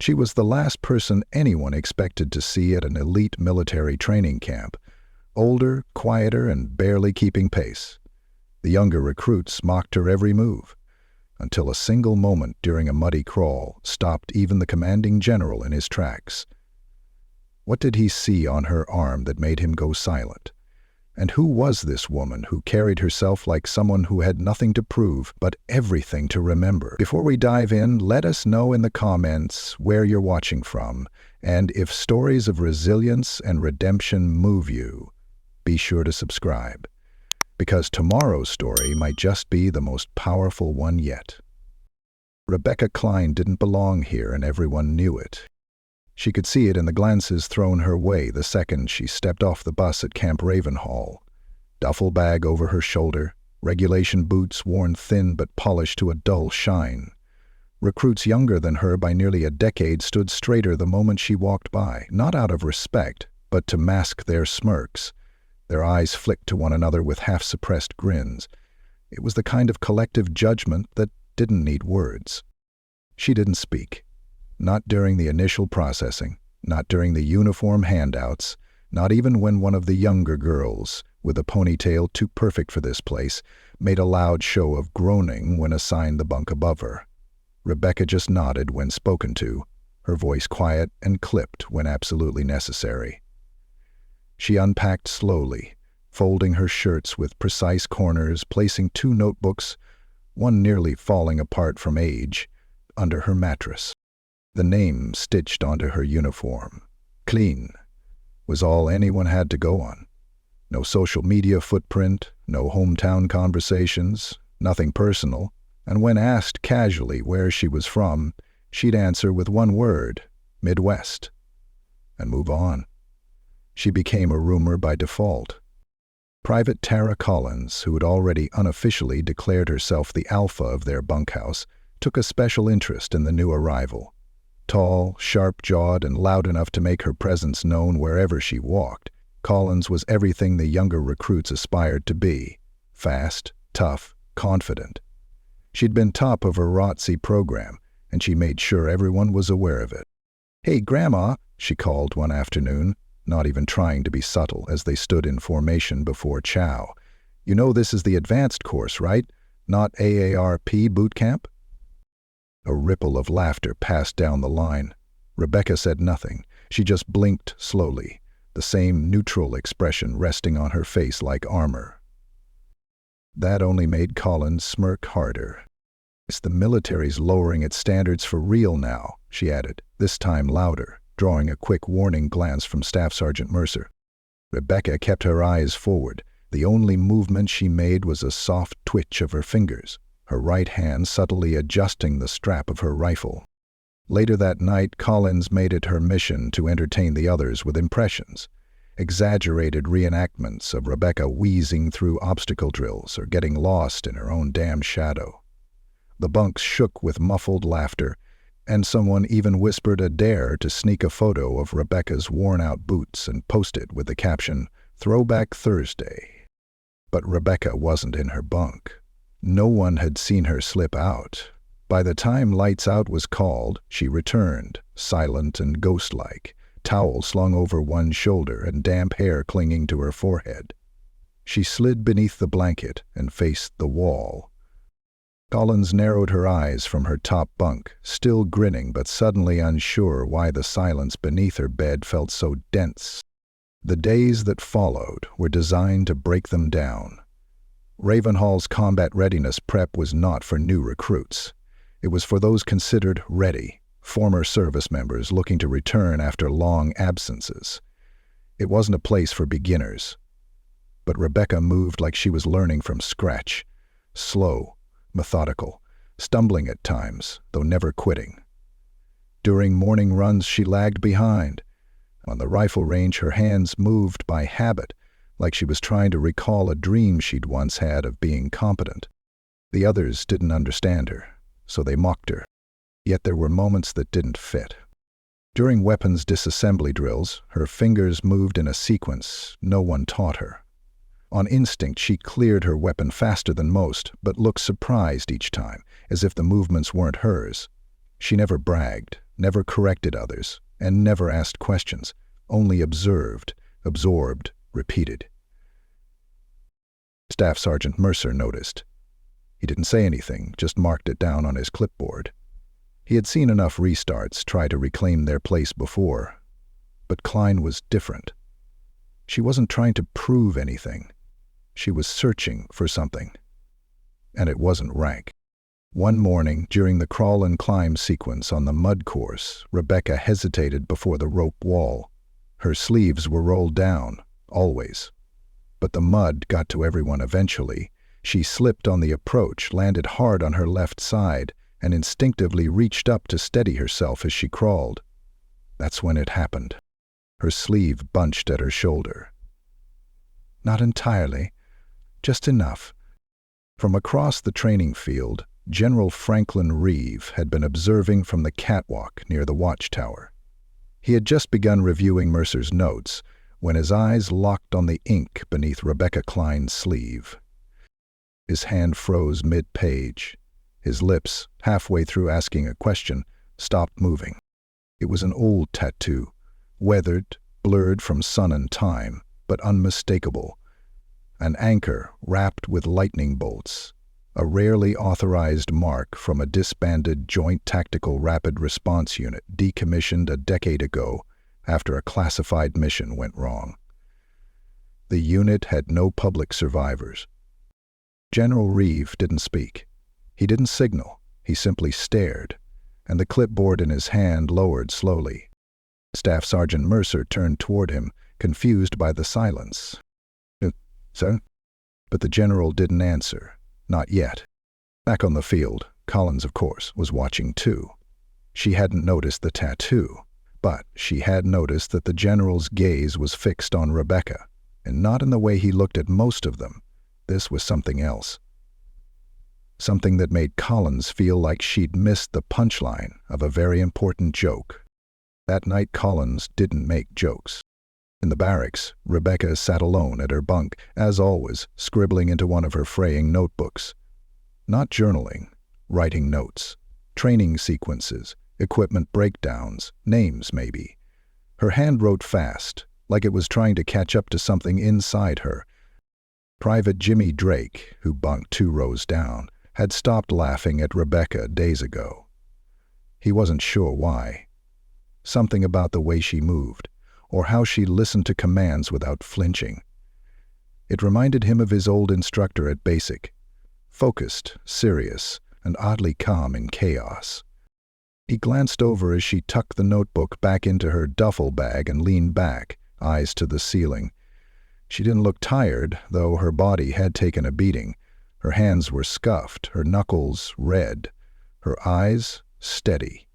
She was the last person anyone expected to see at an elite military training camp. Older, quieter, and barely keeping pace. The younger recruits mocked her every move, until a single moment during a muddy crawl stopped even the commanding general in his tracks. What did he see on her arm that made him go silent? And who was this woman who carried herself like someone who had nothing to prove but everything to remember? Before we dive in, let us know in the comments where you're watching from, and if stories of resilience and redemption move you, be sure to subscribe, because tomorrow's story might just be the most powerful one yet. Rebecca Klein didn't belong here, and everyone knew it. She could see it in the glances thrown her way the second she stepped off the bus at Camp Ravenhall. Duffel bag over her shoulder, regulation boots worn thin but polished to a dull shine. Recruits younger than her by nearly a decade stood straighter the moment she walked by, not out of respect, but to mask their smirks. Their eyes flicked to one another with half-suppressed grins. It was the kind of collective judgment that didn't need words. She didn't speak. Not during the initial processing, not during the uniform handouts, not even when one of the younger girls, with a ponytail too perfect for this place, made a loud show of groaning when assigned the bunk above her. Rebecca just nodded when spoken to, her voice quiet and clipped when absolutely necessary. She unpacked slowly, folding her shirts with precise corners, placing 2 notebooks, one nearly falling apart from age, under her mattress. The name stitched onto her uniform, Klein, was all anyone had to go on. No social media footprint, no hometown conversations, nothing personal, and when asked casually where she was from, she'd answer with one word, Midwest, and move on. She became a rumor by default. Private Tara Collins, who had already unofficially declared herself the alpha of their bunkhouse, took a special interest in the new arrival. Tall, sharp-jawed, and loud enough to make her presence known wherever she walked, Collins was everything the younger recruits aspired to be: fast, tough, confident. She'd been top of her ROTC program, and she made sure everyone was aware of it. "Hey, Grandma," she called one afternoon, not even trying to be subtle as they stood in formation before chow. "You know this is the advanced course, right? Not AARP boot camp?" A ripple of laughter passed down the line. Rebecca said nothing. She just blinked slowly, the same neutral expression resting on her face like armor. That only made Collins smirk harder. "It's the military's lowering its standards for real now," she added, this time louder, drawing a quick warning glance from Staff Sergeant Mercer. Rebecca kept her eyes forward. The only movement she made was a soft twitch of her fingers, her right hand subtly adjusting the strap of her rifle. Later that night, Collins made it her mission to entertain the others with impressions, exaggerated reenactments of Rebecca wheezing through obstacle drills or getting lost in her own damn shadow. The bunks shook with muffled laughter, and someone even whispered a dare to sneak a photo of Rebecca's worn-out boots and post it with the caption, "Throwback Thursday." But Rebecca wasn't in her bunk. No one had seen her slip out. By the time lights out was called, she returned, silent and ghost-like, towel slung over one shoulder and damp hair clinging to her forehead. She slid beneath the blanket and faced the wall. Collins narrowed her eyes from her top bunk, still grinning but suddenly unsure why the silence beneath her bed felt so dense. The days that followed were designed to break them down. Ravenhall's combat readiness prep was not for new recruits. It was for those considered ready, former service members looking to return after long absences. It wasn't a place for beginners. But Rebecca moved like she was learning from scratch, slow, methodical, stumbling at times, though never quitting. During morning runs, she lagged behind. On the rifle range, her hands moved by habit, like she was trying to recall a dream she'd once had of being competent. The others didn't understand her, so they mocked her. Yet there were moments that didn't fit. During weapons disassembly drills, her fingers moved in a sequence no one taught her. On instinct, she cleared her weapon faster than most, but looked surprised each time, as if the movements weren't hers. She never bragged, never corrected others, and never asked questions, only observed, absorbed, repeated. Staff Sergeant Mercer noticed. He didn't say anything, just marked it down on his clipboard. He had seen enough restarts try to reclaim their place before. But Klein was different. She wasn't trying to prove anything. She was searching for something. And it wasn't rank. One morning, during the crawl and climb sequence on the mud course, Rebecca hesitated before the rope wall. Her sleeves were rolled down, always. But the mud got to everyone eventually. She slipped on the approach, landed hard on her left side, and instinctively reached up to steady herself as she crawled. That's when it happened. Her sleeve bunched at her shoulder. Not entirely, just enough. From across the training field, General Franklin Reeve had been observing from the catwalk near the watchtower. He had just begun reviewing Mercer's notes when his eyes locked on the ink beneath Rebecca Klein's sleeve. His hand froze mid-page. His lips, halfway through asking a question, stopped moving. It was an old tattoo, weathered, blurred from sun and time, but unmistakable. An anchor wrapped with lightning bolts, a rarely authorized mark from a disbanded Joint Tactical Rapid Response Unit decommissioned a decade ago after a classified mission went wrong. The unit had no public survivors. General Reeve didn't speak. He didn't signal. He simply stared, and the clipboard in his hand lowered slowly. Staff Sergeant Mercer turned toward him, confused by the silence. Sir? But the general didn't answer. Not yet. Back on the field, Collins, of course, was watching too. She hadn't noticed the tattoo, but she had noticed that the general's gaze was fixed on Rebecca, and not in the way he looked at most of them. This was something else. Something that made Collins feel like she'd missed the punchline of a very important joke. That night Collins didn't make jokes. In the barracks, Rebecca sat alone at her bunk, as always, scribbling into one of her fraying notebooks. Not journaling, writing notes, training sequences, equipment breakdowns, names maybe. Her hand wrote fast, like it was trying to catch up to something inside her. Private Jimmy Drake, who bunked 2 rows down, had stopped laughing at Rebecca days ago. He wasn't sure why. Something about the way she moved, or how she listened to commands without flinching. It reminded him of his old instructor at Basic, focused, serious, and oddly calm in chaos. He glanced over as she tucked the notebook back into her duffel bag and leaned back, eyes to the ceiling. She didn't look tired, though her body had taken a beating. Her hands were scuffed, her knuckles red, her eyes steady.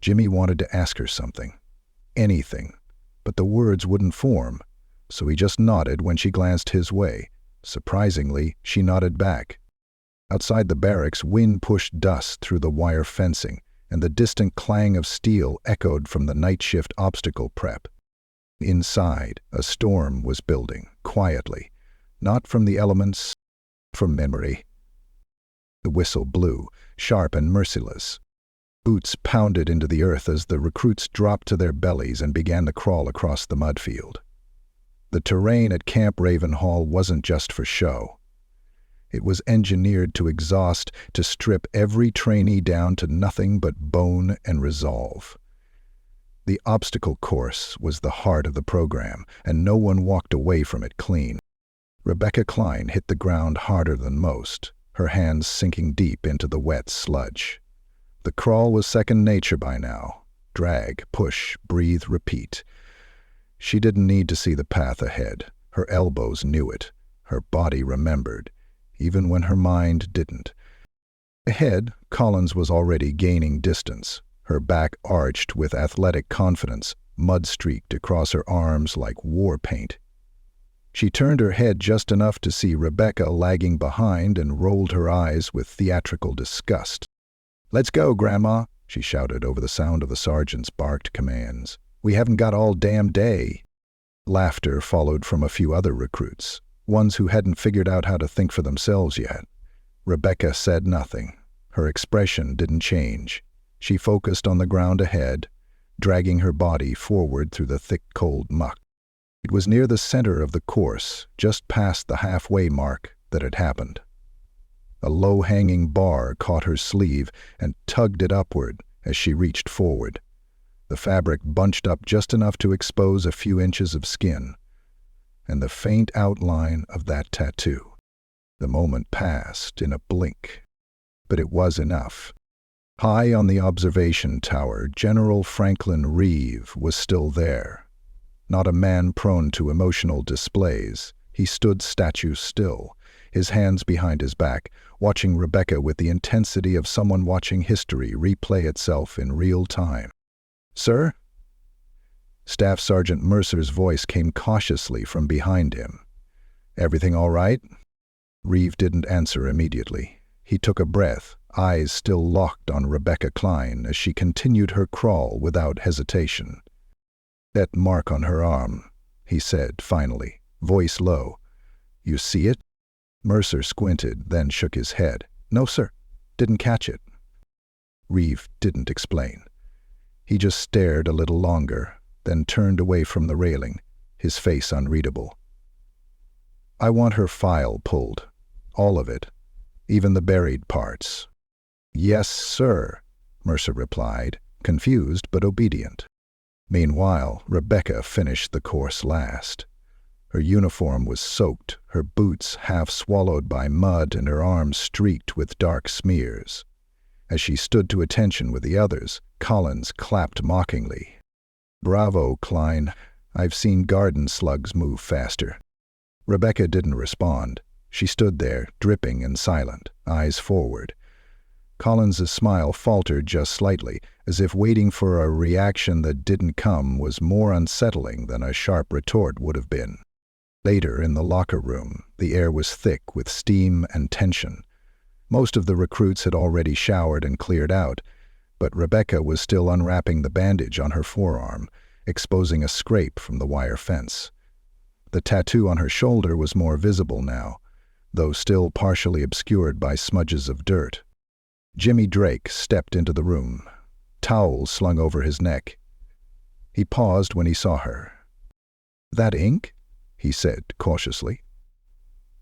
Jimmy wanted to ask her something. Anything, but the words wouldn't form, so he just nodded when she glanced his way. Surprisingly, she nodded back. Outside the barracks, wind pushed dust through the wire fencing, and the distant clang of steel echoed from the night shift obstacle prep. Inside, a storm was building, quietly, not from the elements, from memory. The whistle blew, sharp and merciless. Boots pounded into the earth as the recruits dropped to their bellies and began to crawl across the mud field. The terrain at Camp Ravenhall wasn't just for show. It was engineered to exhaust, to strip every trainee down to nothing but bone and resolve. The obstacle course was the heart of the program, and no one walked away from it clean. Rebecca Klein hit the ground harder than most, her hands sinking deep into the wet sludge. The crawl was second nature by now. Drag, push, breathe, repeat. She didn't need to see the path ahead. Her elbows knew it. Her body remembered, even when her mind didn't. Ahead, Collins was already gaining distance, her back arched with athletic confidence, mud streaked across her arms like war paint. She turned her head just enough to see Rebecca lagging behind and rolled her eyes with theatrical disgust. "Let's go, Grandma," she shouted over the sound of the sergeant's barked commands. "We haven't got all damn day." Laughter followed from a few other recruits, ones who hadn't figured out how to think for themselves yet. Rebecca said nothing. Her expression didn't change. She focused on the ground ahead, dragging her body forward through the thick, cold muck. It was near the center of the course, just past the halfway mark, that it happened. A low-hanging bar caught her sleeve and tugged it upward as she reached forward. The fabric bunched up just enough to expose a few inches of skin, and the faint outline of that tattoo. The moment passed in a blink, but it was enough. High on the observation tower, General Franklin Reeve was still there. Not a man prone to emotional displays, he stood statue still, his hands behind his back, watching Rebecca with the intensity of someone watching history replay itself in real time. "Sir?" Staff Sergeant Mercer's voice came cautiously from behind him. "Everything all right?" Reeve didn't answer immediately. He took a breath, eyes still locked on Rebecca Klein as she continued her crawl without hesitation. "That mark on her arm," he said finally, voice low. "You see it?" Mercer squinted, then shook his head. "No, sir. Didn't catch it." Reeve didn't explain. He just stared a little longer, then turned away from the railing, his face unreadable. "I want her file pulled. All of it. Even the buried parts." "Yes, sir," Mercer replied, confused but obedient. Meanwhile, Rebecca finished the course last. Her uniform was soaked, her boots half swallowed by mud, and her arms streaked with dark smears. As she stood to attention with the others, Collins clapped mockingly. "Bravo, Klein. I've seen garden slugs move faster." Rebecca didn't respond. She stood there, dripping and silent, eyes forward. Collins's smile faltered just slightly, as if waiting for a reaction that didn't come was more unsettling than a sharp retort would have been. Later, in the locker room, the air was thick with steam and tension. Most of the recruits had already showered and cleared out, but Rebecca was still unwrapping the bandage on her forearm, exposing a scrape from the wire fence. The tattoo on her shoulder was more visible now, though still partially obscured by smudges of dirt. Jimmy Drake stepped into the room, towel slung over his neck. He paused when he saw her. "That ink?" he said cautiously.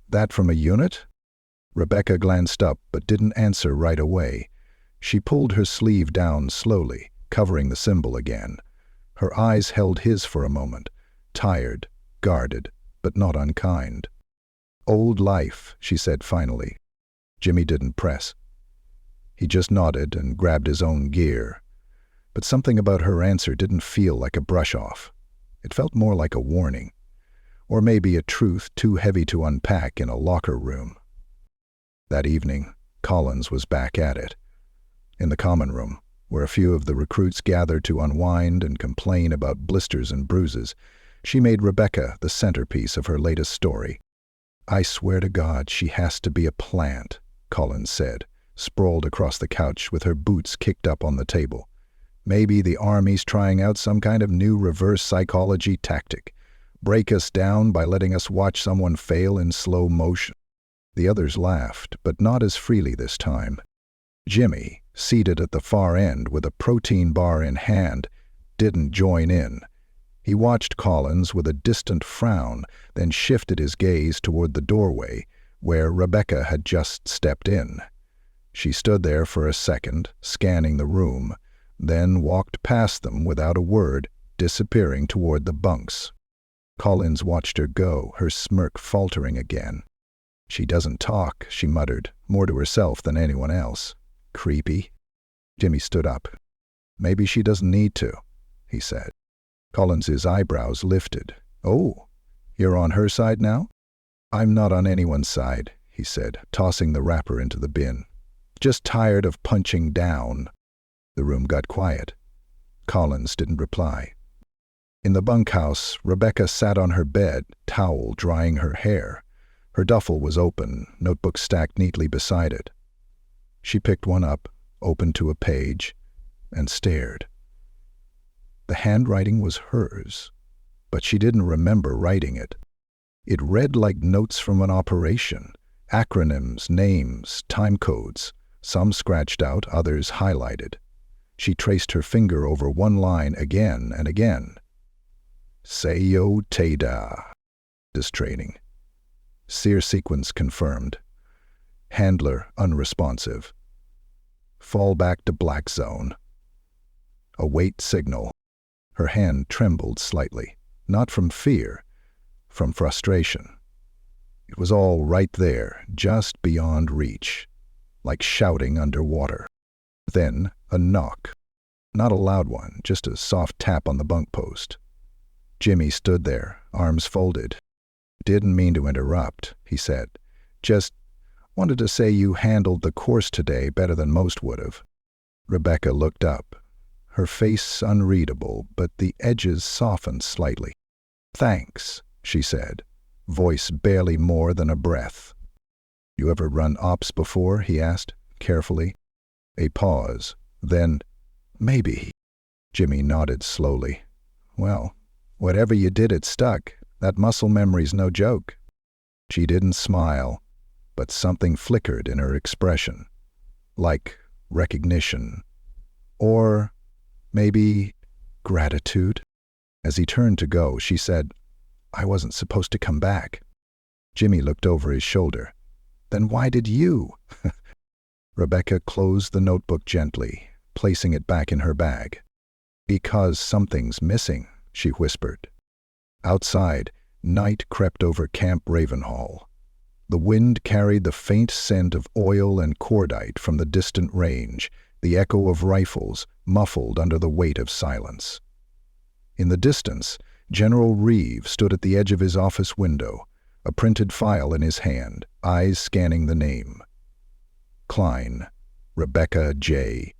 "That from a unit?" Rebecca glanced up but didn't answer right away. She pulled her sleeve down slowly, covering the symbol again. Her eyes held his for a moment, tired, guarded, but not unkind. "Old life," she said finally. Jimmy didn't press. He just nodded and grabbed his own gear. But something about her answer didn't feel like a brush-off. It felt more like a warning. Or maybe a truth too heavy to unpack in a locker room. That evening, Collins was back at it. In the common room, where a few of the recruits gathered to unwind and complain about blisters and bruises, she made Rebecca the centerpiece of her latest story. "I swear to God, she has to be a plant," Collins said, sprawled across the couch with her boots kicked up on the table. "Maybe the Army's trying out some kind of new reverse psychology tactic. Break us down by letting us watch someone fail in slow motion." The others laughed, but not as freely this time. Jimmy, seated at the far end with a protein bar in hand, didn't join in. He watched Collins with a distant frown, then shifted his gaze toward the doorway, where Rebecca had just stepped in. She stood there for a second, scanning the room, then walked past them without a word, disappearing toward the bunks. Collins watched her go, her smirk faltering again. "She doesn't talk," she muttered, more to herself than anyone else. "Creepy." Jimmy stood up. "Maybe she doesn't need to," he said. Collins's eyebrows lifted. "Oh, you're on her side now?" "I'm not on anyone's side," he said, tossing the wrapper into the bin. "Just tired of punching down." The room got quiet. Collins didn't reply. In the bunkhouse, Rebecca sat on her bed, towel drying her hair. Her duffel was open, notebook stacked neatly beside it. She picked one up, opened to a page, and stared. The handwriting was hers, but she didn't remember writing it. It read like notes from an operation, acronyms, names, time codes, some scratched out, others highlighted. She traced her finger over one line again and again. Seyo Teda. This training. Seer sequence confirmed. Handler unresponsive. Fall back to black zone. Await signal. Her hand trembled slightly, not from fear, from frustration. It was all right there, just beyond reach, like shouting underwater. Then a knock. Not a loud one, just a soft tap on the bunk post. Jimmy stood there, arms folded. Didn't mean to interrupt, he said. Just wanted to say you handled the course today better than most would have. Rebecca looked up, her face unreadable, but the edges softened slightly. Thanks, she said, voice barely more than a breath. You ever run ops before? He asked, carefully. A pause. Then, maybe. Jimmy nodded slowly. Well, whatever you did, it stuck. That muscle memory's no joke. She didn't smile, but something flickered in her expression. Like recognition. Or maybe gratitude. As he turned to go, she said, I wasn't supposed to come back. Jimmy looked over his shoulder. Then why did you? Rebecca closed the notebook gently, placing it back in her bag. Because something's missing, she whispered. Outside, night crept over Camp Ravenhall. The wind carried the faint scent of oil and cordite from the distant range, the echo of rifles muffled under the weight of silence. In the distance, General Reeve stood at the edge of his office window, a printed file in his hand, eyes scanning the name. Klein, Rebecca J.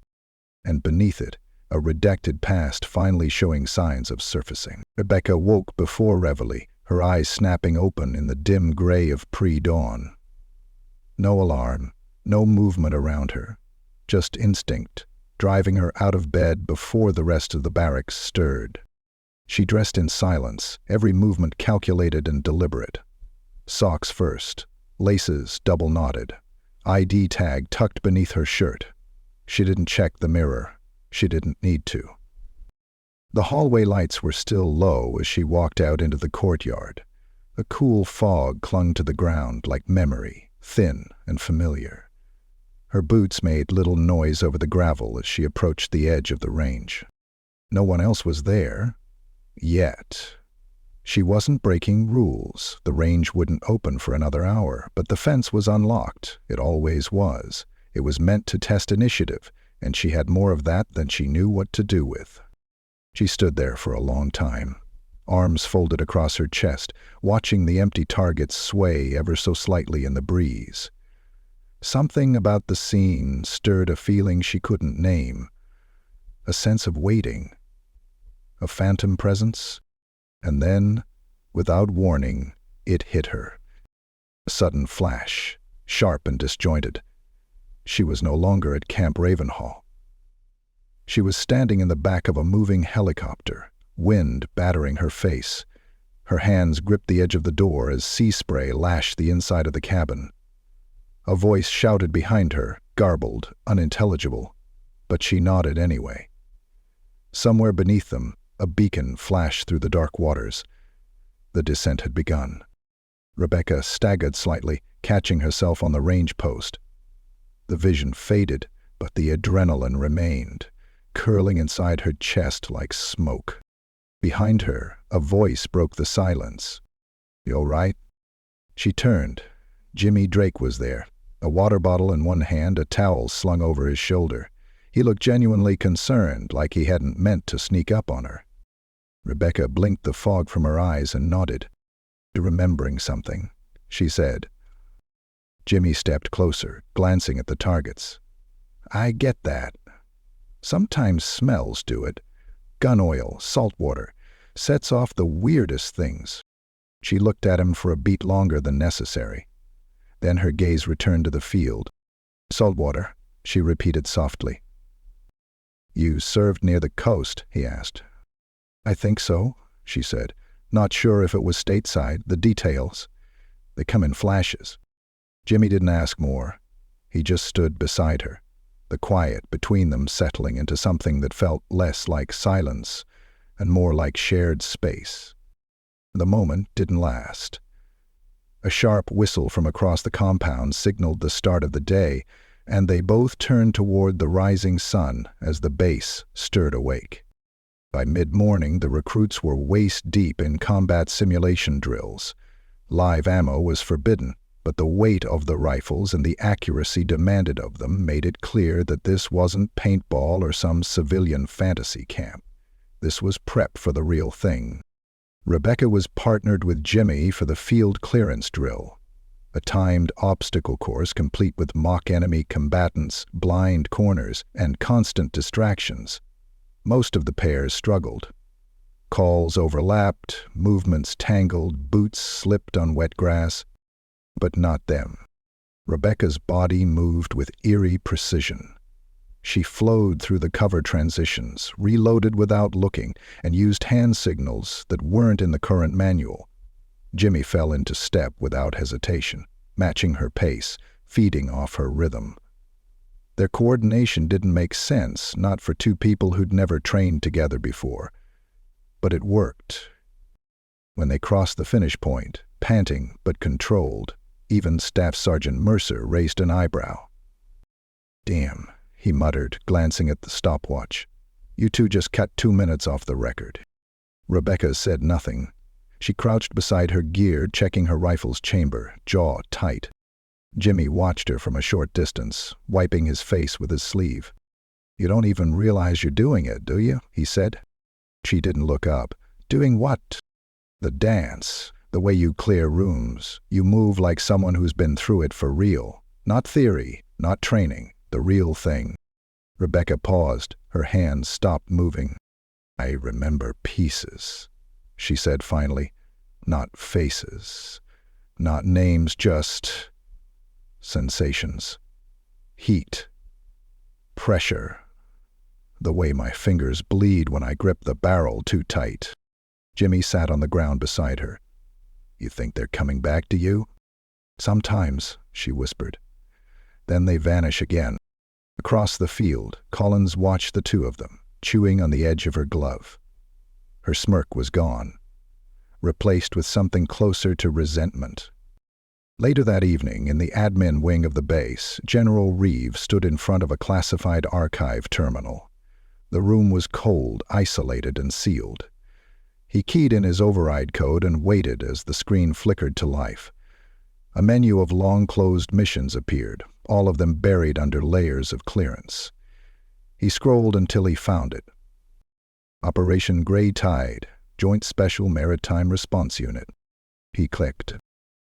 And beneath it, a redacted past finally showing signs of surfacing. Rebecca woke before reveille, her eyes snapping open in the dim gray of pre-dawn. No alarm, no movement around her, just instinct, driving her out of bed before the rest of the barracks stirred. She dressed in silence, every movement calculated and deliberate. Socks first, laces double-knotted, ID tag tucked beneath her shirt. She didn't check the mirror. She didn't need to. The hallway lights were still low as she walked out into the courtyard. A cool fog clung to the ground like memory, thin and familiar. Her boots made little noise over the gravel as she approached the edge of the range. No one else was there. Yet. She wasn't breaking rules. The range wouldn't open for another hour, but the fence was unlocked. It always was. It was meant to test initiative, and she had more of that than she knew what to do with. She stood there for a long time, arms folded across her chest, watching the empty targets sway ever so slightly in the breeze. Something about the scene stirred a feeling she couldn't name, a sense of waiting, a phantom presence, and then, without warning, it hit her. A sudden flash, sharp and disjointed. She was no longer at Camp Ravenhall. She was standing in the back of a moving helicopter, wind battering her face. Her hands gripped the edge of the door as sea spray lashed the inside of the cabin. A voice shouted behind her, garbled, unintelligible, but she nodded anyway. Somewhere beneath them, a beacon flashed through the dark waters. The descent had begun. Rebecca staggered slightly, catching herself on the range post. The vision faded, but the adrenaline remained, curling inside her chest like smoke. Behind her, a voice broke the silence. You all right? She turned. Jimmy Drake was there, a water bottle in one hand, a towel slung over his shoulder. He looked genuinely concerned, like he hadn't meant to sneak up on her. Rebecca blinked the fog from her eyes and nodded. You're remembering something, she said. Jimmy stepped closer, glancing at the targets. I get that. Sometimes smells do it. Gun oil, salt water, sets off the weirdest things. She looked at him for a beat longer than necessary. Then her gaze returned to the field. Salt water, she repeated softly. You served near the coast, he asked. I think so, she said, not sure if it was stateside, the details. They come in flashes. Jimmy didn't ask more. He just stood beside her. the quiet between them settling into something that felt less like silence and more like shared space. The moment didn't last. A sharp whistle from across the compound signaled the start of the day, and they both turned toward the rising sun as the base stirred awake. By mid-morning, the recruits were waist-deep in combat simulation drills. Live ammo was forbidden, but the weight of the rifles and the accuracy demanded of them made it clear that this wasn't paintball or some civilian fantasy camp. This was prep for the real thing. Rebecca was partnered with Jimmy for the field clearance drill, a timed obstacle course complete with mock enemy combatants, blind corners, and constant distractions. Most of the pairs struggled. Calls overlapped, movements tangled, boots slipped on wet grass, but not them. Rebecca's body moved with eerie precision. She flowed through the cover transitions, reloaded without looking, and used hand signals that weren't in the current manual. Jimmy fell into step without hesitation, matching her pace, feeding off her rhythm. Their coordination didn't make sense, not for two people who'd never trained together before. But it worked. When they crossed the finish point, panting but controlled, even Staff Sergeant Mercer raised an eyebrow. "Damn," he muttered, glancing at the stopwatch. "You two just cut 2 minutes off the record." Rebecca said nothing. She crouched beside her gear, checking her rifle's chamber, jaw tight. Jimmy watched her from a short distance, wiping his face with his sleeve. "You don't even realize you're doing it, do you?" he said. She didn't look up. "Doing what?" "The dance. The way you clear rooms. You move like someone who's been through it for real. Not theory, not training. The real thing." Rebecca paused. Her hands stopped moving. "I remember pieces," she said finally. "Not faces. Not names, just sensations. Heat. Pressure. The way my fingers bleed when I grip the barrel too tight." Jimmy sat on the ground beside her. "You think they're coming back to you?" "Sometimes," she whispered. "Then they vanish again." Across the field, Collins watched the two of them, chewing on the edge of her glove. Her smirk was gone, replaced with something closer to resentment. Later that evening, in the admin wing of the base, General Reeve stood in front of a classified archive terminal. The room was cold, isolated, and sealed. He keyed in his override code and waited as the screen flickered to life. A menu of long-closed missions appeared, all of them buried under layers of clearance. He scrolled until he found it. Operation Grey Tide, Joint Special Maritime Response Unit. He clicked.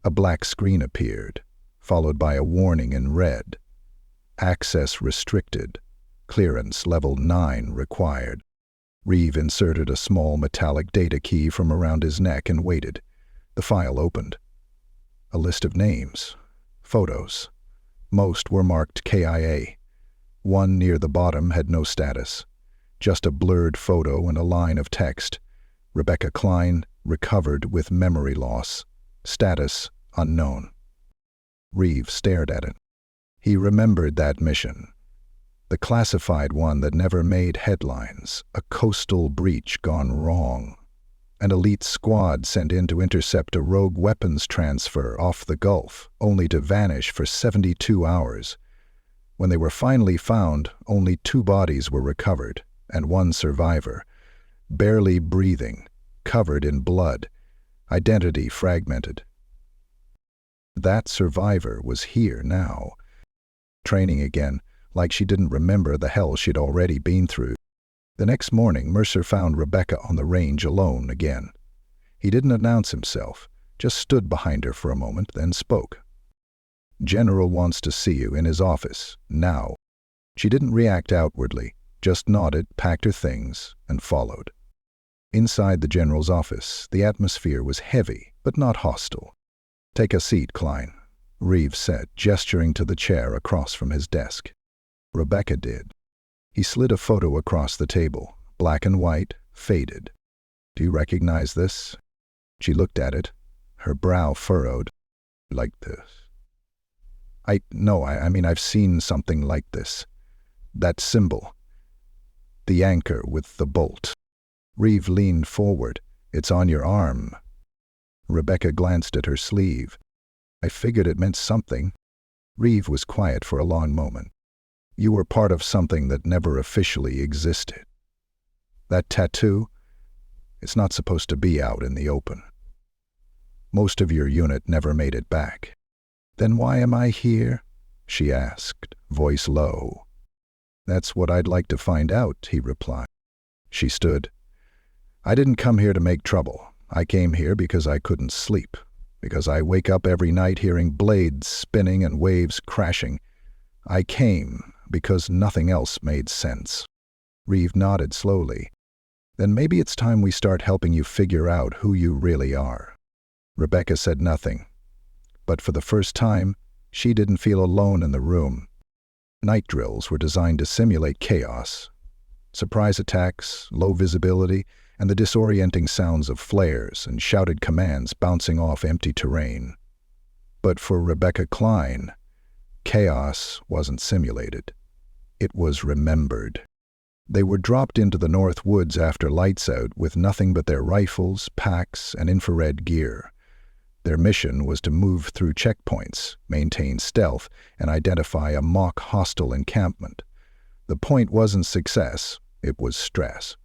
A black screen appeared, followed by a warning in red. Access restricted. Clearance level 9 required. Reeve inserted a small metallic data key from around his neck and waited. The file opened. A list of names. Photos. Most were marked KIA. One near the bottom had no status. Just a blurred photo and a line of text. Rebecca Klein, recovered with memory loss. Status unknown. Reeve stared at it. He remembered that mission. The classified one that never made headlines, a coastal breach gone wrong. An elite squad sent in to intercept a rogue weapons transfer off the Gulf, only to vanish for 72 hours. When they were finally found, only 2 bodies were recovered, and 1 survivor, barely breathing, covered in blood, identity fragmented. That survivor was here now, training again, like she didn't remember the hell she'd already been through. The next morning, Mercer found Rebecca on the range alone again. He didn't announce himself, just stood behind her for a moment, then spoke. "General wants to see you in his office, now." She didn't react outwardly, just nodded, packed her things, and followed. Inside the general's office, the atmosphere was heavy, but not hostile. "Take a seat, Klein," Reeve said, gesturing to the chair across from his desk. Rebecca did. He slid a photo across the table, black and white, faded. "Do you recognize this?" She looked at it, her brow furrowed. "Like this?" I mean, I've seen something like this." That symbol. The anchor with the bolt. Reeve leaned forward. It's on your arm. Rebecca glanced at her sleeve. I figured it meant something. Reeve was quiet for a long moment. You were part of something that never officially existed. That tattoo, it's not supposed to be out in the open. Most of your unit never made it back. Then why am I here? She asked, voice low. That's what I'd like to find out, he replied. She stood. I didn't come here to make trouble. I came here because I couldn't sleep, because I wake up every night hearing blades spinning and waves crashing. I came because nothing else made sense. Reeve nodded slowly. Then maybe it's time we start helping you figure out who you really are. Rebecca said nothing, but for the first time, she didn't feel alone in the room. Night drills were designed to simulate chaos. Surprise attacks, low visibility, and the disorienting sounds of flares and shouted commands bouncing off empty terrain. But for Rebecca Klein, chaos wasn't simulated. It was remembered. They were dropped into the North Woods after lights out with nothing but their rifles, packs, and infrared gear. Their mission was to move through checkpoints, maintain stealth, and identify a mock hostile encampment. The point wasn't success, it was stress.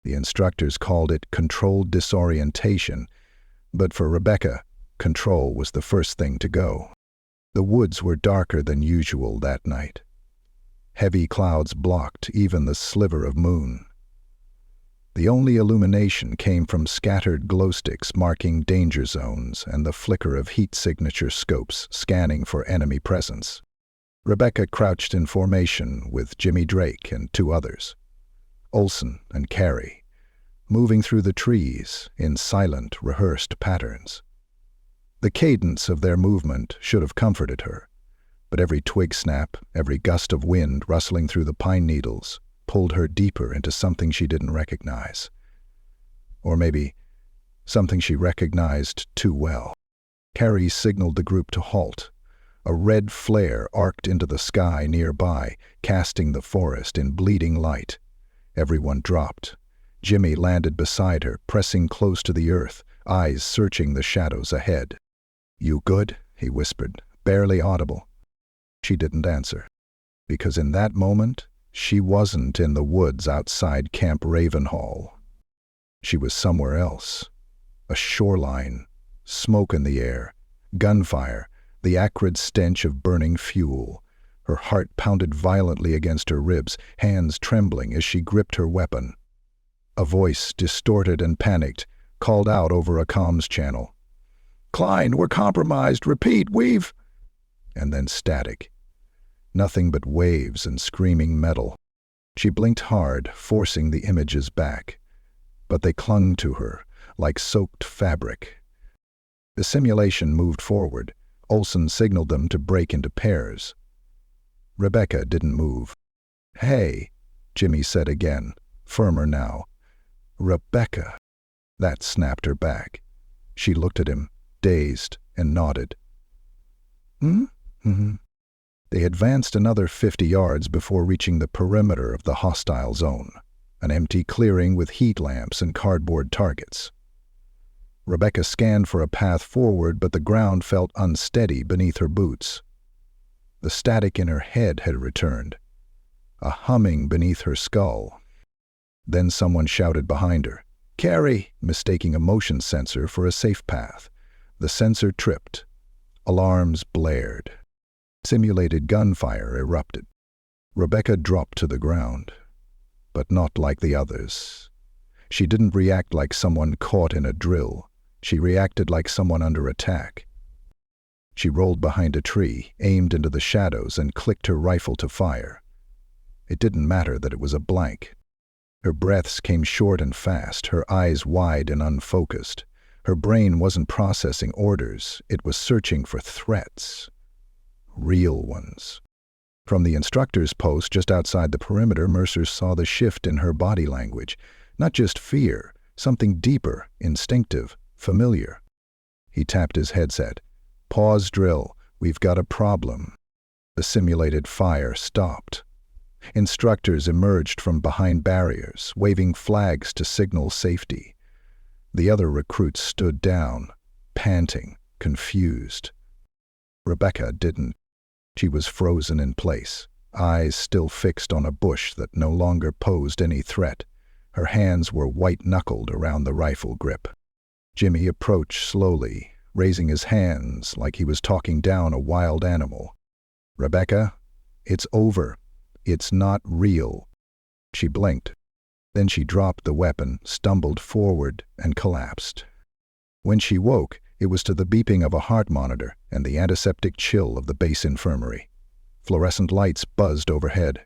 The instructors called it controlled disorientation, but for Rebecca, control was the first thing to go. The woods were darker than usual that night. Heavy clouds blocked even the sliver of moon. The only illumination came from scattered glow sticks marking danger zones and the flicker of heat signature scopes scanning for enemy presence. Rebecca crouched in formation with Jimmy Drake and two others, Olson and Carey, moving through the trees in silent, rehearsed patterns. The cadence of their movement should have comforted her, but every twig snap, every gust of wind rustling through the pine needles, pulled her deeper into something she didn't recognize. Or maybe something she recognized too well. Carey signaled the group to halt. A red flare arced into the sky nearby, casting the forest in bleeding light. Everyone dropped. Jimmy landed beside her, pressing close to the earth, eyes searching the shadows ahead. You good? He whispered, barely audible. She didn't answer, because in that moment, she wasn't in the woods outside Camp Ravenhall. She was somewhere else. A shoreline, smoke in the air, gunfire, the acrid stench of burning fuel. Her heart pounded violently against her ribs, hands trembling as she gripped her weapon. A voice, distorted and panicked, called out over a comms channel. Klein, we're compromised. Repeat, we've... And then static. Nothing but waves and screaming metal. She blinked hard, forcing the images back. But they clung to her, like soaked fabric. The simulation moved forward. Olson signaled them to break into pairs. Rebecca didn't move. Hey, Jimmy said again, firmer now. Rebecca. That snapped her back. She looked at him, dazed, and nodded. They advanced another 50 yards before reaching the perimeter of the hostile zone, an empty clearing with heat lamps and cardboard targets. Rebecca scanned for a path forward, but the ground felt unsteady beneath her boots. The static in her head had returned, a humming beneath her skull. Then someone shouted behind her, Carey, mistaking a motion sensor for a safe path. The sensor tripped. Alarms blared. Simulated gunfire erupted. Rebecca dropped to the ground, but not like the others. She didn't react like someone caught in a drill. She reacted like someone under attack. She rolled behind a tree, aimed into the shadows, and clicked her rifle to fire. It didn't matter that it was a blank. Her breaths came short and fast, her eyes wide and unfocused. Her brain wasn't processing orders, it was searching for threats. Real ones. From the instructor's post just outside the perimeter, Mercer saw the shift in her body language. Not just fear, something deeper, instinctive, familiar. He tapped his headset. Pause drill, we've got a problem. The simulated fire stopped. Instructors emerged from behind barriers, waving flags to signal safety. The other recruits stood down, panting, confused. Rebecca didn't. She was frozen in place, eyes still fixed on a bush that no longer posed any threat. Her hands were white-knuckled around the rifle grip. Jimmy approached slowly, raising his hands like he was talking down a wild animal. "Rebecca, it's over. It's not real." She blinked. Then she dropped the weapon, stumbled forward, and collapsed. When she woke, it was to the beeping of a heart monitor and the antiseptic chill of the base infirmary. Fluorescent lights buzzed overhead.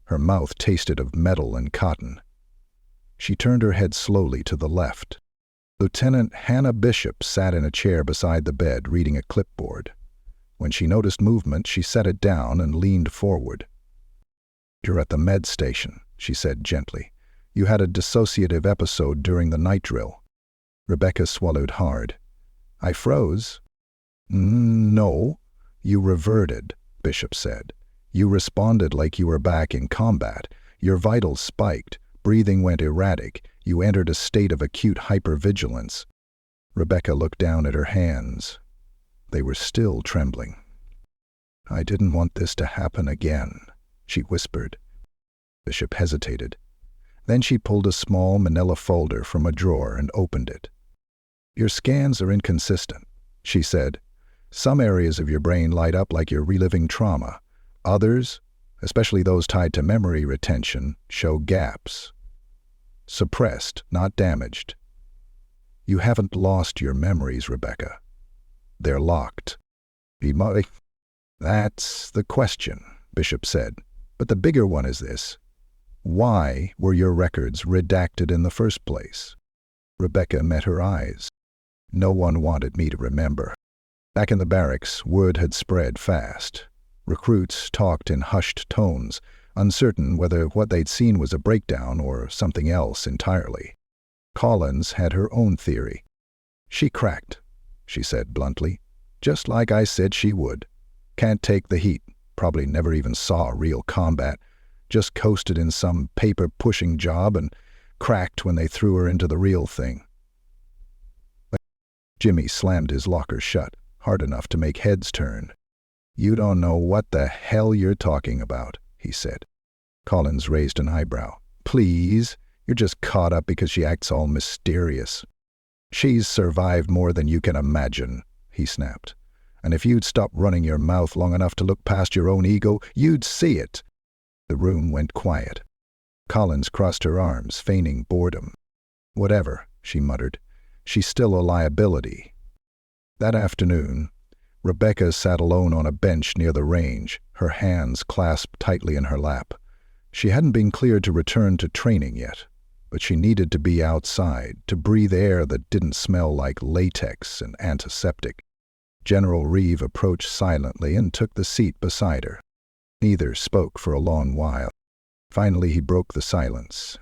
Her mouth tasted of metal and cotton. She turned her head slowly to the left. Lieutenant Hannah Bishop sat in a chair beside the bed, reading a clipboard. When she noticed movement, she set it down and leaned forward. "You're at the med station," she said gently. "You had a dissociative episode during the night drill." Rebecca swallowed hard. "I froze." "No, you reverted," Bishop said. "You responded like you were back in combat. Your vitals spiked, breathing went erratic, you entered a state of acute hypervigilance." Rebecca looked down at her hands. They were still trembling. "I didn't want this to happen again," she whispered. Bishop hesitated. Then she pulled a small manila folder from a drawer and opened it. "Your scans are inconsistent," she said. "Some areas of your brain light up like you're reliving trauma. Others, especially those tied to memory retention, show gaps. Suppressed, not damaged. You haven't lost your memories, Rebecca. They're locked." "That's the question," Bishop said. "But the bigger one is this. Why were your records redacted in the first place?" Rebecca met her eyes. "No one wanted me to remember." Back in the barracks, word had spread fast. Recruits talked in hushed tones, uncertain whether what they'd seen was a breakdown or something else entirely. Collins had her own theory. "She cracked," she said bluntly. "Just like I said she would. Can't take the heat. Probably never even saw real combat. Just coasted in some paper-pushing job and cracked when they threw her into the real thing." Jimmy slammed his locker shut, hard enough to make heads turn. "You don't know what the hell you're talking about," he said. Collins raised an eyebrow. "Please, you're just caught up because she acts all mysterious." "She's survived more than you can imagine," he snapped. "And if you'd stop running your mouth long enough to look past your own ego, you'd see it." The room went quiet. Collins crossed her arms, feigning boredom. "Whatever," she muttered. "She's still a liability." That afternoon, Rebecca sat alone on a bench near the range, her hands clasped tightly in her lap. She hadn't been cleared to return to training yet, but she needed to be outside, to breathe air that didn't smell like latex and antiseptic. General Reeve approached silently and took the seat beside her. Neither spoke for a long while. Finally, he broke the silence.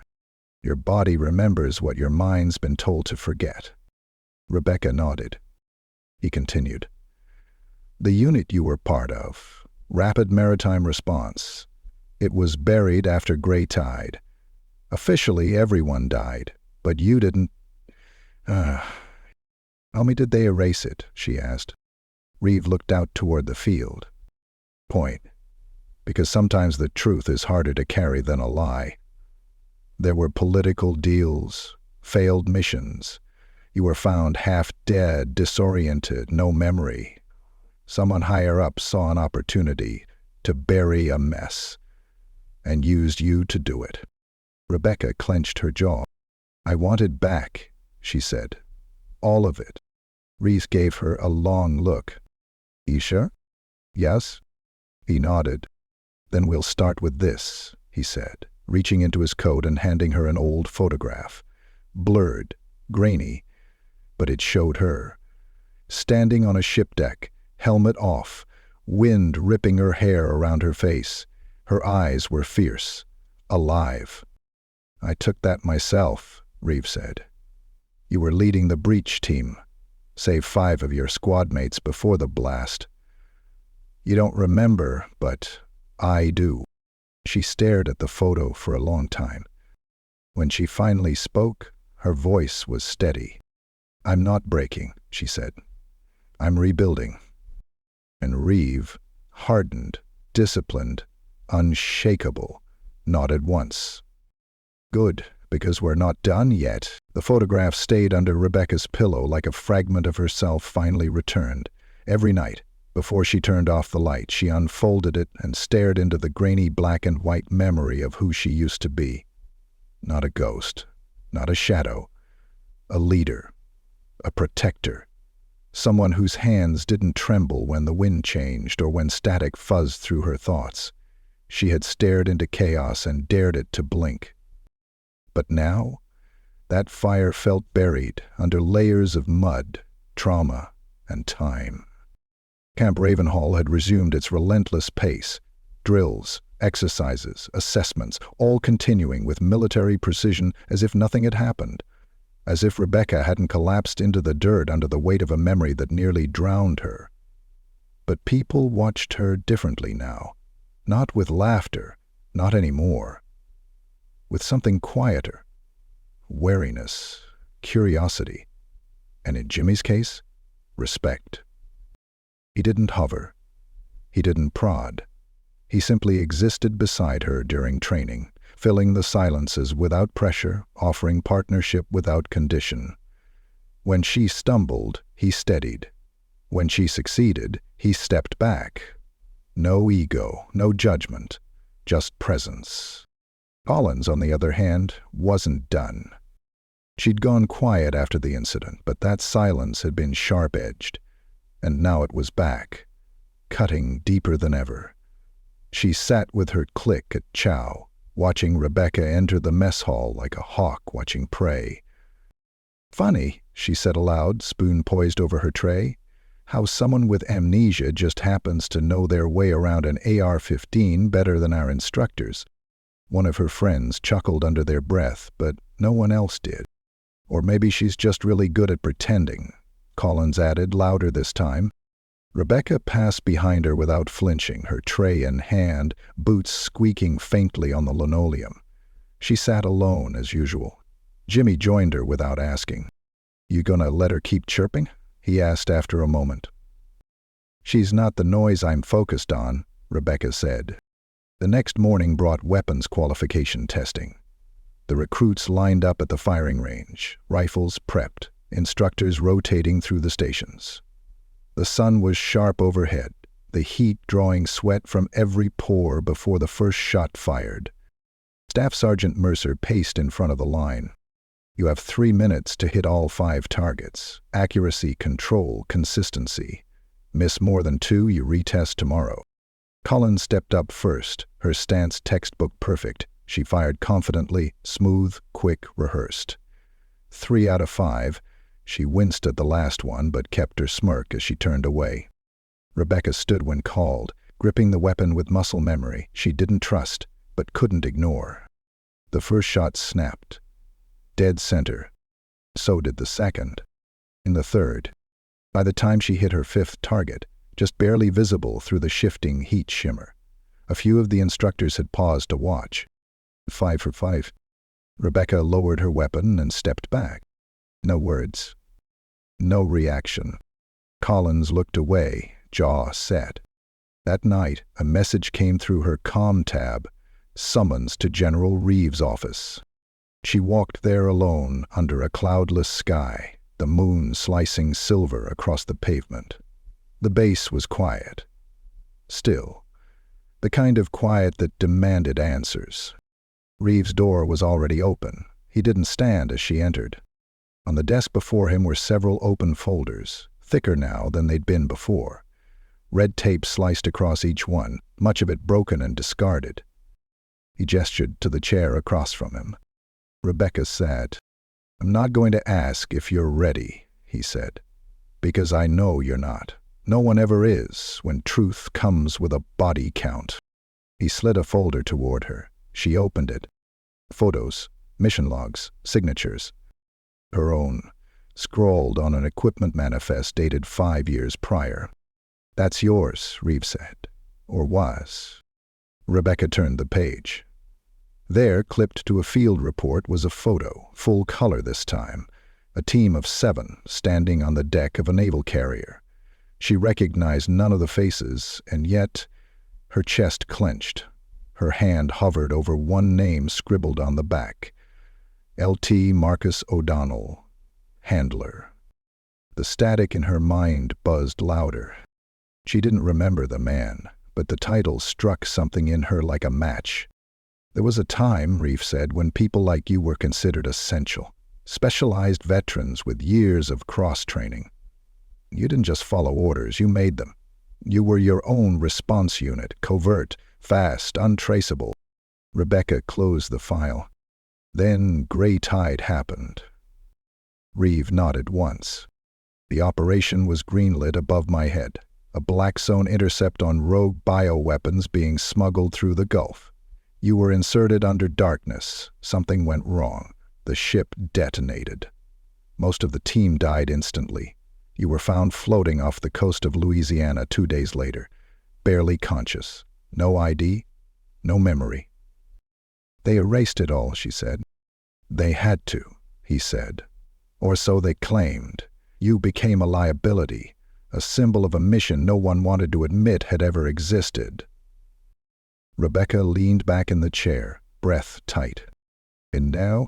"Your body remembers what your mind's been told to forget." Rebecca nodded. He continued. "The unit you were part of, Rapid Maritime Response, it was buried after Gray Tide. Officially, everyone died, but you didn't. How many did they erase it?" she asked. Reeve looked out toward the field. "Point. Because sometimes the truth is harder to carry than a lie. There were political deals, failed missions. You were found half dead, disoriented, no memory. Someone higher up saw an opportunity to bury a mess and used you to do it." Rebecca clenched her jaw. "I want it back," she said. "All of it." Reese gave her a long look. "You sure?" "Yes." He nodded. "Then we'll start with this," he said, reaching into his coat and handing her an old photograph. Blurred, grainy, but it showed her. Standing on a ship deck, helmet off, wind ripping her hair around her face. Her eyes were fierce, alive. "I took that myself," Reeve said. "You were leading the breach team. Saved 5 of your squad mates before the blast. You don't remember, but I do." She stared at the photo for a long time. When she finally spoke, her voice was steady. "I'm not breaking," she said. "I'm rebuilding." And Reeve, hardened, disciplined, unshakable, nodded once. "Good, because we're not done yet." The photograph stayed under Rebecca's pillow like a fragment of herself finally returned. Every night, before she turned off the light, she unfolded it and stared into the grainy black and white memory of who she used to be. Not a ghost, not a shadow, a leader, a protector, someone whose hands didn't tremble when the wind changed or when static fuzzed through her thoughts. She had stared into chaos and dared it to blink. But now, that fire felt buried under layers of mud, trauma, and time. Camp Ravenhall had resumed its relentless pace. Drills, exercises, assessments, all continuing with military precision as if nothing had happened. As if Rebecca hadn't collapsed into the dirt under the weight of a memory that nearly drowned her. But people watched her differently now. Not with laughter, not anymore. With something quieter. Wariness, curiosity, and in Jimmy's case, respect. He didn't hover. He didn't prod. He simply existed beside her during training, filling the silences without pressure, offering partnership without condition. When she stumbled, he steadied. When she succeeded, he stepped back. No ego, no judgment, just presence. Collins, on the other hand, wasn't done. She'd gone quiet after the incident, but that silence had been sharp-edged, and now it was back, cutting deeper than ever. She sat with her clique at chow, watching Rebecca enter the mess hall like a hawk watching prey. "Funny," she said aloud, spoon poised over her tray, "how someone with amnesia just happens to know their way around an AR-15 better than our instructors." One of her friends chuckled under their breath, but no one else did. "Or maybe she's just really good at pretending," Collins added, louder this time. Rebecca passed behind her without flinching, her tray in hand, boots squeaking faintly on the linoleum. She sat alone, as usual. Jimmy joined her without asking. "You gonna let her keep chirping?" he asked after a moment. "She's not the noise I'm focused on," Rebecca said. The next morning brought weapons qualification testing. The recruits lined up at the firing range, rifles prepped, instructors rotating through the stations. The sun was sharp overhead, the heat drawing sweat from every pore before the first shot fired. Staff Sergeant Mercer paced in front of the line. "You have 3 minutes to hit all 5 targets. Accuracy, control, consistency. Miss more than 2, you retest tomorrow." Collins stepped up first, her stance textbook perfect. She fired confidently, smooth, quick, rehearsed. 3 out of 5. She winced at the last one, but kept her smirk as she turned away. Rebecca stood when called, gripping the weapon with muscle memory she didn't trust, but couldn't ignore. The first shot snapped. Dead center. So did the second. And the third. By the time she hit her 5th target, just barely visible through the shifting heat shimmer. A few of the instructors had paused to watch. 5 for 5. Rebecca lowered her weapon and stepped back. No words. No reaction. Collins looked away, jaw set. That night, a message came through her comm tab, summons to General Reeves' office. She walked there alone under a cloudless sky, the moon slicing silver across the pavement. The base was quiet. Still. The kind of quiet that demanded answers. Reeves' door was already open. He didn't stand as she entered. On the desk before him were several open folders, thicker now than they'd been before. Red tape sliced across each one, much of it broken and discarded. He gestured to the chair across from him. Rebecca sat. "I'm not going to ask if you're ready," he said, "because I know you're not. No one ever is when truth comes with a body count." He slid a folder toward her. She opened it. Photos, mission logs, signatures. Her own, scrawled on an equipment manifest dated 5 years prior. "That's yours," Reeves said. "Or was." Rebecca turned the page. There, clipped to a field report, was a photo, full color this time, a team of 7 standing on the deck of a naval carrier. She recognized none of the faces, and yet her chest clenched. Her hand hovered over one name scribbled on the back. L.T. Marcus O'Donnell, handler. The static in her mind buzzed louder. She didn't remember the man, but the title struck something in her like a match. There was a time, Reeve said, when people like you were considered essential. Specialized veterans with years of cross-training. You didn't just follow orders, you made them. You were your own response unit, covert, fast, untraceable. Rebecca closed the file. Then Gray Tide happened. Reeve nodded once. The operation was greenlit above my head, a black zone intercept on rogue bioweapons being smuggled through the Gulf. You were inserted under darkness. Something went wrong. The ship detonated. Most of the team died instantly. You were found floating off the coast of Louisiana 2 days later, barely conscious. No ID, no memory. They erased it all, she said. They had to, he said. Or so they claimed. You became a liability, a symbol of a mission no one wanted to admit had ever existed. Rebecca leaned back in the chair, breath tight. And now?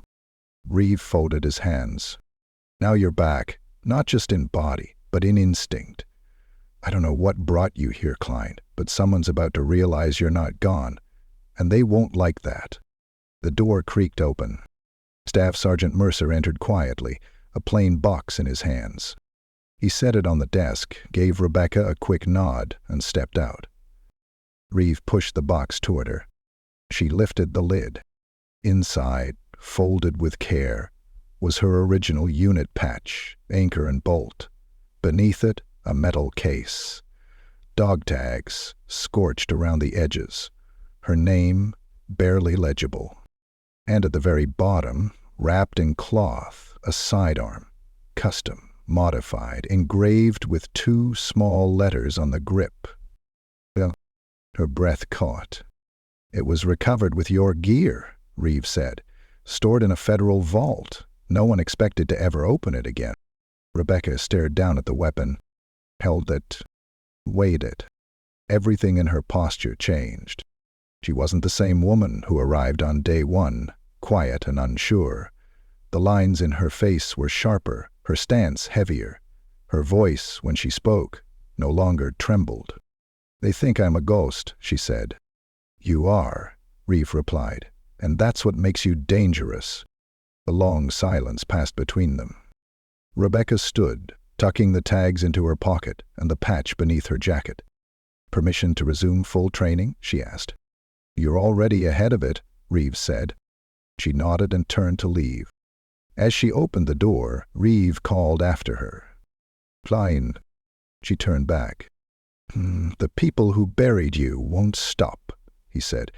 Reeve folded his hands. Now you're back, not just in body, but in instinct. I don't know what brought you here, Klein, but someone's about to realize you're not gone, and they won't like that. The door creaked open. Staff Sergeant Mercer entered quietly, a plain box in his hands. He set it on the desk, gave Rebecca a quick nod, and stepped out. Reeve pushed the box toward her. She lifted the lid. Inside, folded with care, was her original unit patch, anchor and bolt. Beneath it, a metal case. Dog tags, scorched around the edges. Her name, barely legible. And at the very bottom, wrapped in cloth, a sidearm, custom, modified, engraved with 2 small letters on the grip. Her breath caught. It was recovered with your gear, Reeve said. Stored in a federal vault. No one expected to ever open it again. Rebecca stared down at the weapon, held it, weighed it. Everything in her posture changed. She wasn't the same woman who arrived on day 1, quiet and unsure. The lines in her face were sharper, her stance heavier. Her voice, when she spoke, no longer trembled. They think I'm a ghost, she said. You are, Reeve replied, and that's what makes you dangerous. A long silence passed between them. Rebecca stood, tucking the tags into her pocket and the patch beneath her jacket. Permission to resume full training? She asked. You're already ahead of it, Reeve said. She nodded and turned to leave. As she opened the door, Reeve called after her. Klein. She turned back. The people who buried you won't stop, he said.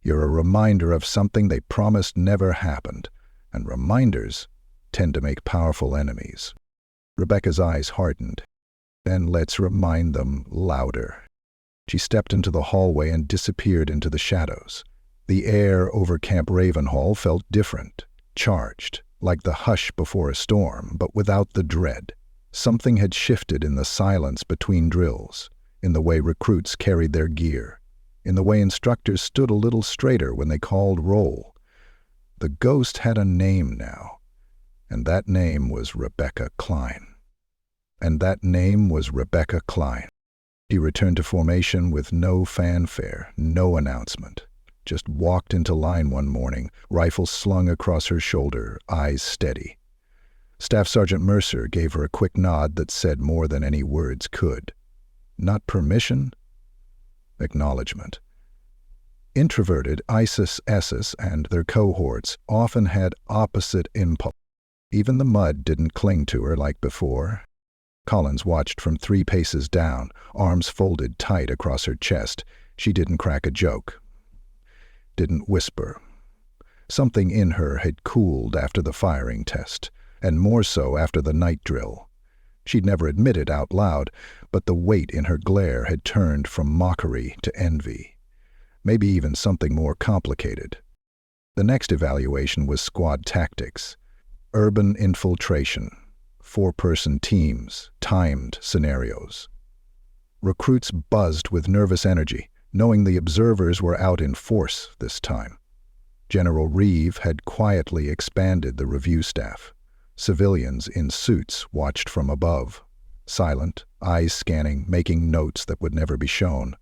You're a reminder of something they promised never happened, and reminders tend to make powerful enemies. Rebecca's eyes hardened. Then let's remind them louder. She stepped into the hallway and disappeared into the shadows. The air over Camp Ravenhall felt different, charged, like the hush before a storm, but without the dread. Something had shifted in the silence between drills, in the way recruits carried their gear, in the way instructors stood a little straighter when they called roll. The ghost had a name now, and that name was Rebecca Klein. And that name was Rebecca Klein. She returned to formation with no fanfare, no announcement. Just walked into line one morning, rifle slung across her shoulder, eyes steady. Staff Sergeant Mercer gave her a quick nod that said more than any words could. Not permission? Acknowledgement. Introverted ISIS-SS and their cohorts often had opposite impulse. Even the mud didn't cling to her like before. Collins watched from 3 paces down, arms folded tight across her chest. She didn't crack a joke. Didn't whisper. Something in her had cooled after the firing test, and more so after the night drill. She'd never admit it out loud, but the weight in her glare had turned from mockery to envy. maybe even something more complicated. The next evaluation was squad tactics, urban infiltration, four-person teams, timed scenarios. Recruits buzzed with nervous energy, knowing the observers were out in force this time. General Reeve had quietly expanded the review staff. Civilians in suits watched from above, silent, eyes scanning, making notes that would never be shown.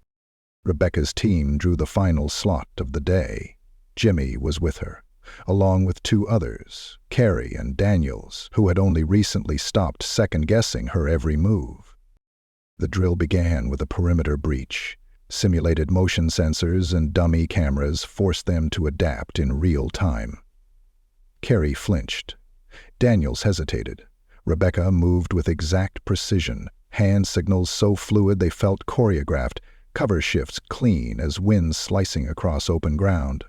Rebecca's team drew the final slot of the day. Jimmy was with her, along with two others, Carrie and Daniels, who had only recently stopped second-guessing her every move. The drill began with a perimeter breach. Simulated motion sensors and dummy cameras forced them to adapt in real time. Carrie flinched. Daniels hesitated. Rebecca moved with exact precision, hand signals so fluid they felt choreographed, cover shifts clean as winds slicing across open ground.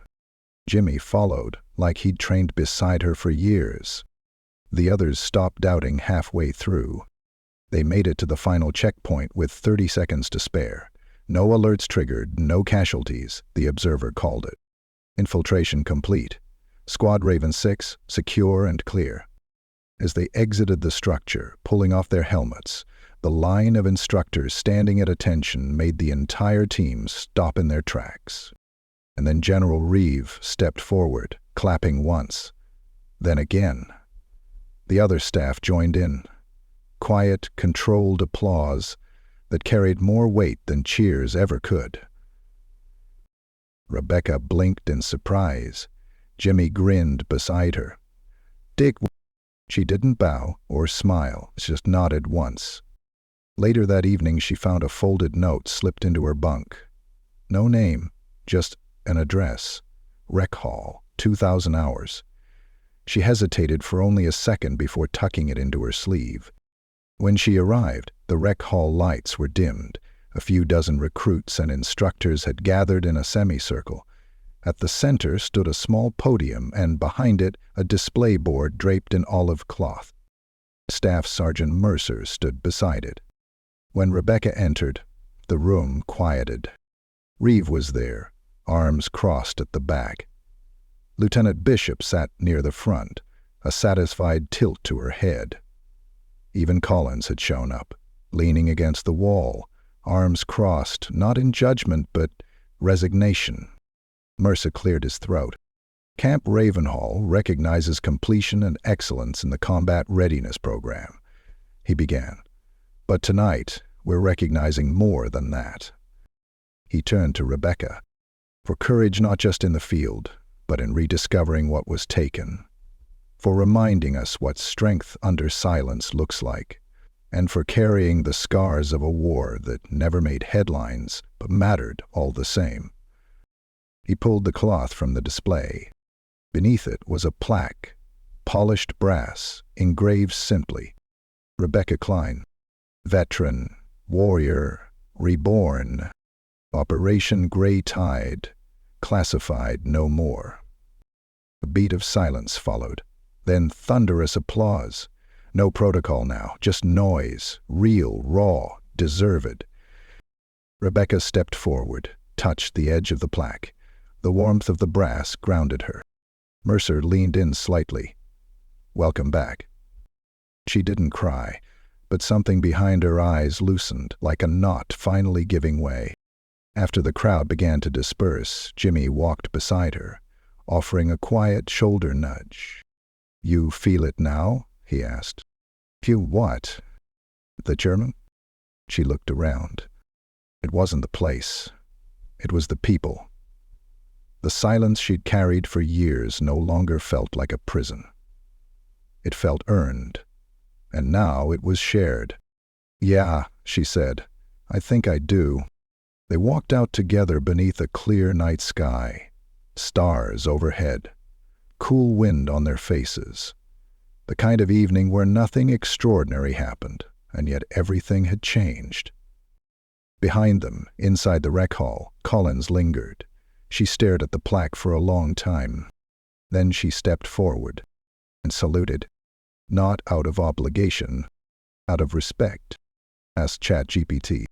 Jimmy followed, like he'd trained beside her for years. The others stopped doubting halfway through. They made it to the final checkpoint with 30 seconds to spare. No alerts triggered, no casualties, the observer called it. Infiltration complete. Squad Raven 6, secure and clear. As they exited the structure, pulling off their helmets, the line of instructors standing at attention made the entire team stop in their tracks. And then General Reeve stepped forward, clapping once, then again. The other staff joined in. Quiet, controlled applause that carried more weight than cheers ever could. Rebecca blinked in surprise. Jimmy grinned beside her. Dick. She didn't bow or smile, just nodded once. Later that evening she found a folded note slipped into her bunk. No name, just an address. Rec Hall, 2,000 hours. She hesitated for only a second before tucking it into her sleeve. When she arrived, the rec hall lights were dimmed. A few dozen recruits and instructors had gathered in a semicircle. At the center stood a small podium, and behind it a display board draped in olive cloth. Staff Sergeant Mercer stood beside it. When Rebecca entered, the room quieted. Reeve was there, arms crossed at the back. Lieutenant Bishop sat near the front, a satisfied tilt to her head. Even Collins had shown up, leaning against the wall, arms crossed, not in judgment but resignation. Mercer cleared his throat. Camp Ravenhall recognizes completion and excellence in the combat readiness program, he began. But tonight, we're recognizing more than that. He turned to Rebecca. For courage not just in the field, but in rediscovering what was taken. For reminding us what strength under silence looks like, and for carrying the scars of a war that never made headlines, but mattered all the same. He pulled the cloth from the display. Beneath it was a plaque, polished brass, engraved simply. Rebecca Klein, veteran, warrior, reborn, Operation Grey Tide, classified no more. A beat of silence followed. Then thunderous applause. No protocol now, just noise, real, raw, deserved. Rebecca stepped forward, touched the edge of the plaque. The warmth of the brass grounded her. Mercer leaned in slightly. Welcome back. She didn't cry, but something behind her eyes loosened, like a knot finally giving way. After the crowd began to disperse, Jimmy walked beside her, offering a quiet shoulder nudge. You feel it now? He asked. Feel what? The German? She looked around. It wasn't the place. It was the people. The silence she'd carried for years no longer felt like a prison. It felt earned. And now it was shared. Yeah, she said. I think I do. They walked out together beneath a clear night sky. Stars overhead. Cool wind on their faces. The kind of evening where nothing extraordinary happened, and yet everything had changed. Behind them, inside the rec hall, Collins lingered. She stared at the plaque for a long time. Then she stepped forward and saluted. Not out of obligation, out of respect, asked ChatGPT.